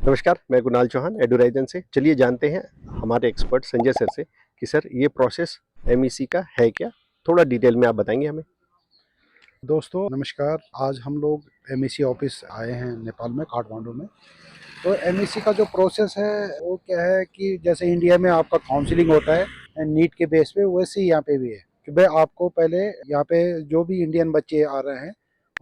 नमस्कार, मैं कुणाल चौहान एडोराइजन से। चलिए जानते हैं हमारे एक्सपर्ट संजय सर से कि सर ये प्रोसेस एमईसी का है क्या? थोड़ा डिटेल में आप बताएंगे हमें। दोस्तों नमस्कार। आज हम लोग एमईसी ऑफिस आए हैं नेपाल में, काठमांडू में। तो एमईसी का जो प्रोसेस है वो क्या है कि जैसे इंडिया में आपका काउंसलिंग होता है नीट के बेस पे, वैसे ही यहाँ पे भी है कि भाई आपको पहले यहाँ पे जो भी इंडियन बच्चे आ रहे हैं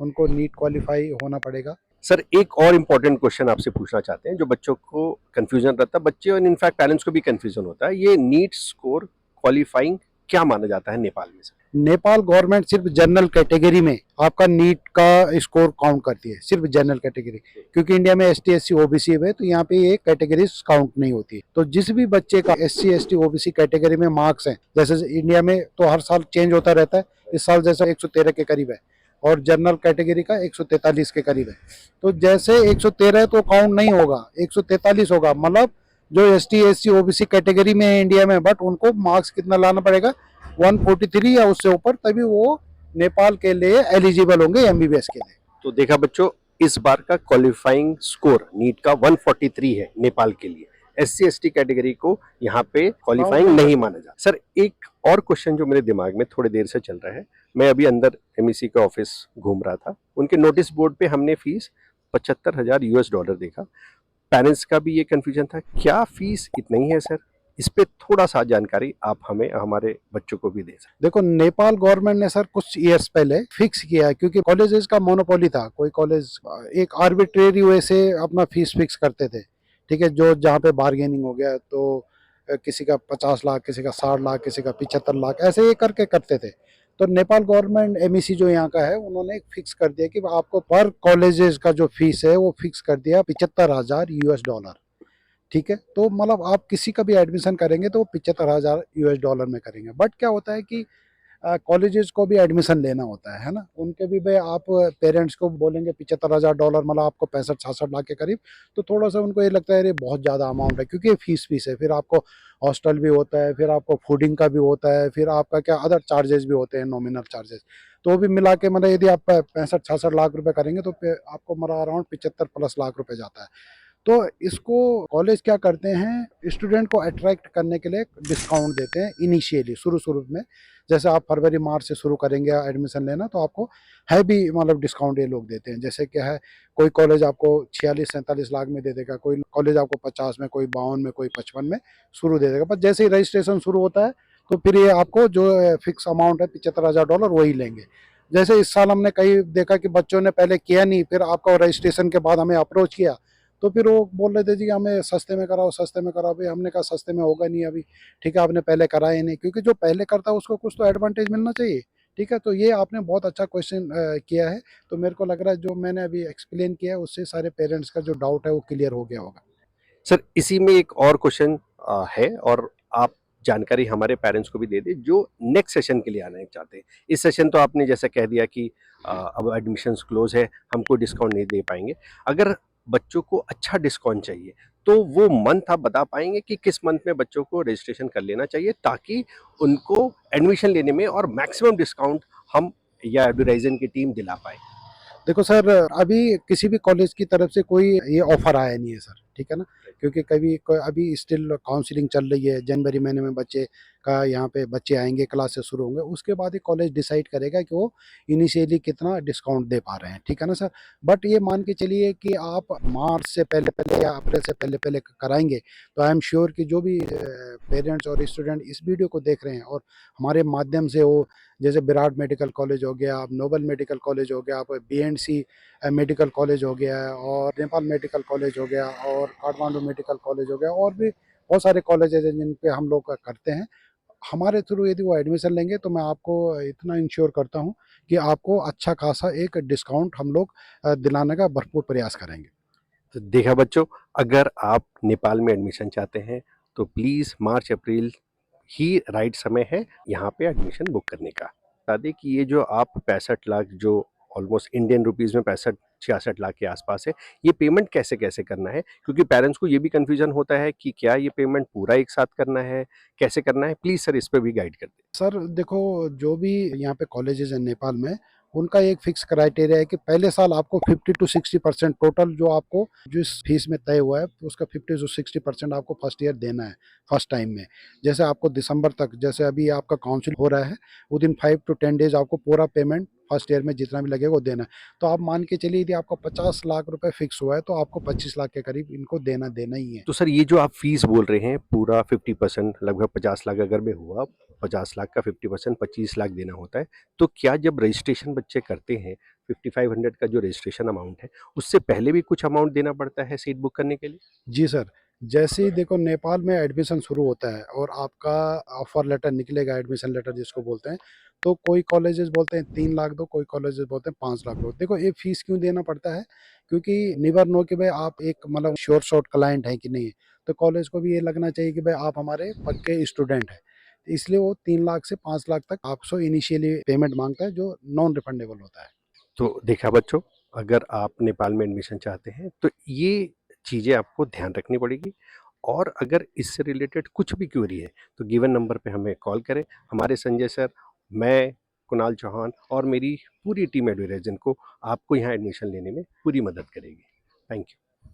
उनको नीट क्वालिफाई होना पड़ेगा। सर एक और इम्पोर्टेंट क्वेश्चन आपसे पूछना चाहते हैं जो बच्चों को कंफ्यूजन रहता है, बच्चे और इनफैक्ट पेरेंट्स को भी कंफ्यूजन होता है। ये नीट स्कोर क्वालिफाइंग क्या माना जाता है नेपाल में सर? नेपाल गवर्नमेंट सिर्फ जनरल कैटेगरी में आपका नीट का स्कोर काउंट करती है, सिर्फ जनरल कैटेगरी। क्योंकि इंडिया में एसटी एससी ओबीसी है तो यहाँ पे ये कैटेगरी काउंट नहीं होती। तो जिस भी बच्चे का एससी एसटी ओबीसी कैटेगरी में मार्क्स हैं, जैसे इंडिया में तो हर साल चेंज होता रहता है, इस साल जैसे 113 के करीब है और जनरल कैटेगरी का 143 के करीब है। तो जैसे 113 तो काउंट नहीं होगा, 143 होगा। मतलब जो S T S C OBC category में है इंडिया में, बट उनको मार्क्स कितना लाना पड़ेगा, 143 या उससे ऊपर, तभी वो नेपाल के लिए एलिजिबल होंगे एमबीबीएस के लिए। तो देखा बच्चों, इस बार का क्वालिफाइंग स्कोर नीट का 143 है नेपाल के लिए। एससी एसटी कैटेगरी को यहाँ पे क्वालिफाइंग नहीं माना जाता। सर एक और क्वेश्चन जो मेरे दिमाग में थोड़ी देर से चल रहा है, मैं अभी अंदर एमईसी का ऑफिस घूम रहा था, उनके नोटिस बोर्ड पे हमने फीस 75,000 यूएस डॉलर देखा। पेरेंट्स का भी ये कंफ्यूजन था, क्या फीस इतना ही है सर? इस पे थोड़ा सा जानकारी आप हमें हमारे बच्चों को भी दे सकते। देखो, नेपाल गवर्नमेंट ने सर कुछ ईयर्स पहले फिक्स किया है, क्योंकि कॉलेजेस का मोनोपोली था। कोई कॉलेज एक आर्बिट्रेरी वे से अपना फीस फिक्स करते थे, ठीक है, जो जहाँ पे बार्गेनिंग हो गया तो किसी का 50 लाख, किसी का 60 लाख, किसी का 75 लाख, ऐसे ये करके करते थे। तो नेपाल गवर्नमेंट एमईसी जो यहाँ का है, उन्होंने एक फिक्स कर दिया कि आपको पर कॉलेजेस का जो फीस है वो फिक्स कर दिया 75,000 यूएस डॉलर। ठीक है, तो मतलब आप किसी का भी एडमिशन करेंगे तो 75,000 यूएस डॉलर में करेंगे। बट क्या होता है कि कॉलेजेस को भी एडमिशन लेना होता है ना, उनके भी भाई आप पेरेंट्स को बोलेंगे 75,000 डॉलर, मतलब आपको 65-66 लाख के करीब, तो थोड़ा सा उनको ये लगता है अरे बहुत ज़्यादा अमाउंट है, क्योंकि ये फीस है। फिर आपको हॉस्टल भी होता है, फिर आपको फूडिंग का भी होता है, फिर आपका क्या अदर चार्जेस भी होते हैं, नॉमिनल चार्जेस। तो वो भी मिला के मतलब यदि आप 65-66 लाख रुपए करेंगे तो आपको मतलब अराउंड 75+ लाख रुपए जाता है। तो इसको कॉलेज क्या करते हैं, स्टूडेंट को अट्रैक्ट करने के लिए डिस्काउंट देते हैं इनिशियली, शुरू में। जैसे आप फरवरी मार्च से शुरू करेंगे एडमिशन लेना, तो आपको है भी मतलब डिस्काउंट ये लोग देते हैं। जैसे क्या है, कोई कॉलेज आपको 46-47 लाख में दे देगा, कोई कॉलेज आपको 50 में, कोई 52 में, कोई 55 में शुरू दे देगा। पर जैसे ही रजिस्ट्रेशन शुरू होता है तो फिर ये आपको जो फिक्स अमाउंट है 75,000 डॉलर वही लेंगे। जैसे इस साल हमने कई देखा कि बच्चों ने पहले किया नहीं, फिर आपका रजिस्ट्रेशन के बाद हमें अप्रोच किया, तो फिर वो बोल रहे थे जी हमें सस्ते में कराओ, सस्ते में कराओ। भाई हमने कहा सस्ते में होगा नहीं अभी, ठीक है, आपने पहले कराया ही नहीं, क्योंकि जो पहले करता है उसको कुछ तो एडवांटेज मिलना चाहिए। ठीक है, तो ये आपने बहुत अच्छा क्वेश्चन किया है। तो मेरे को लग रहा है जो मैंने अभी एक्सप्लेन किया है उससे सारे पेरेंट्स का जो डाउट है वो क्लियर हो गया होगा। सर इसी में एक और क्वेश्चन है, और आप जानकारी हमारे पेरेंट्स को भी दे दें जो नेक्स्ट सेशन के लिए आना चाहते हैं। इस सेशन तो आपने जैसा कह दिया कि अब एडमिशन्स क्लोज है, हमको डिस्काउंट नहीं दे पाएंगे। अगर बच्चों को अच्छा डिस्काउंट चाहिए तो वो मंथ आप बता पाएंगे कि किस मंथ में बच्चों को रजिस्ट्रेशन कर लेना चाहिए ताकि उनको एडमिशन लेने में और मैक्सिमम डिस्काउंट हम या एडवर्टाइजन की टीम दिला पाए? देखो सर, अभी किसी भी कॉलेज की तरफ से कोई ये ऑफर आया नहीं है सर, ठीक है ना। क्योंकि अभी स्टिल काउंसलिंग चल रही है। जनवरी महीने में बच्चे का यहाँ पे बच्चे आएंगे, क्लासेस शुरू होंगे, उसके बाद ही कॉलेज डिसाइड करेगा कि वो इनिशियली कितना डिस्काउंट दे पा रहे हैं, ठीक है ना सर। बट ये मान के चलिए कि आप मार्च से पहले पहले या अप्रैल से पहले पहले कराएंगे, तो आई एम श्योर कि जो भी पेरेंट्स और स्टूडेंट इस वीडियो को देख रहे हैं और हमारे माध्यम से वो, जैसे विराट मेडिकल कॉलेज हो गया, आप नोबल मेडिकल कॉलेज हो गया, आप बीएनसी मेडिकल कॉलेज हो गया है, और नेपाल मेडिकल कॉलेज हो गया, और काठमांडू मेडिकल कॉलेज हो गया, और भी बहुत सारे कॉलेजेज हैं जिन पे हम लोग करते हैं। हमारे थ्रू यदि वो एडमिशन लेंगे तो मैं आपको इतना इंश्योर करता हूँ कि आपको अच्छा खासा एक डिस्काउंट हम लोग दिलाने का भरपूर प्रयास करेंगे। तो देखा बच्चों, अगर आप नेपाल में एडमिशन चाहते हैं तो please March April he right समय है यहाँ पे एडमिशन बुक करने का। बता दें कि ये जो आप 65 लाख, जो ऑलमोस्ट इंडियन रुपीज़ में 65-66 लाख के आसपास है, ये पेमेंट कैसे कैसे करना है? क्योंकि पेरेंट्स को ये भी कन्फ्यूजन होता है कि क्या ये पेमेंट पूरा एक साथ करना है, कैसे करना है? प्लीज़ सर इस पे भी गाइड कर दें। सर देखो, जो भी यहाँ पे कॉलेजेस हैं नेपाल में, उनका एक फिक्स क्राइटेरिया है कि पहले साल आपको 50 to 60% टोटल जो आपको जिस फीस में तय हुआ है उसका 50 to 60% आपको फर्स्ट ईयर देना है फर्स्ट टाइम में। जैसे आपको दिसंबर तक, जैसे अभी आपका काउंसिल हो रहा है, विद इन 5 to 10 डेज आपको पूरा पेमेंट फर्स्ट ईयर में जितना भी लगेगा वो देना है। तो आप मान के चलिए यदि आपका 50 लाख रुपए फिक्स हुआ है तो आपको 25 लाख के करीब इनको देना देना ही है। तो सर ये जो आप फीस बोल रहे हैं पूरा 50% लगभग 50 लाख अगर में हुआ, 50 लाख का 50% 25 लाख देना होता है, तो क्या जब रजिस्ट्रेशन बच्चे करते हैं 5500 का जो रजिस्ट्रेशन अमाउंट है उससे पहले भी कुछ अमाउंट देना पड़ता है सीट बुक करने के लिए? जी सर, जैसे ही देखो नेपाल में एडमिशन शुरू होता है और आपका ऑफर लेटर निकलेगा, एडमिशन लेटर जिसको बोलते हैं, तो कोई कॉलेजेस बोलते हैं 3 लाख दो, कोई कॉलेजेस बोलते हैं 5 लाख दो। देखो ये फीस क्यों देना पड़ता है? क्योंकि नेवर नो कि भाई आप एक मतलब श्योर शॉट क्लाइंट हैं कि नहीं है। तो कॉलेज को भी ये लगना चाहिए कि भाई आप हमारे पक्के स्टूडेंट हैं। इसलिए वो 3 लाख से 5 लाख तक आपसे इनिशियली पेमेंट माँगता है जो नॉन रिफंडेबल होता है। तो देखा बच्चों, अगर आप नेपाल में एडमिशन चाहते हैं तो ये चीज़ें आपको ध्यान रखनी पड़ेगी, और अगर इससे रिलेटेड कुछ भी क्वेरी है तो गिवन नंबर पे हमें कॉल करें। हमारे संजय सर, मैं, कुणाल चौहान और मेरी पूरी टीम एडवाइजन को आपको यहाँ एडमिशन लेने में पूरी मदद करेगी। Thank you.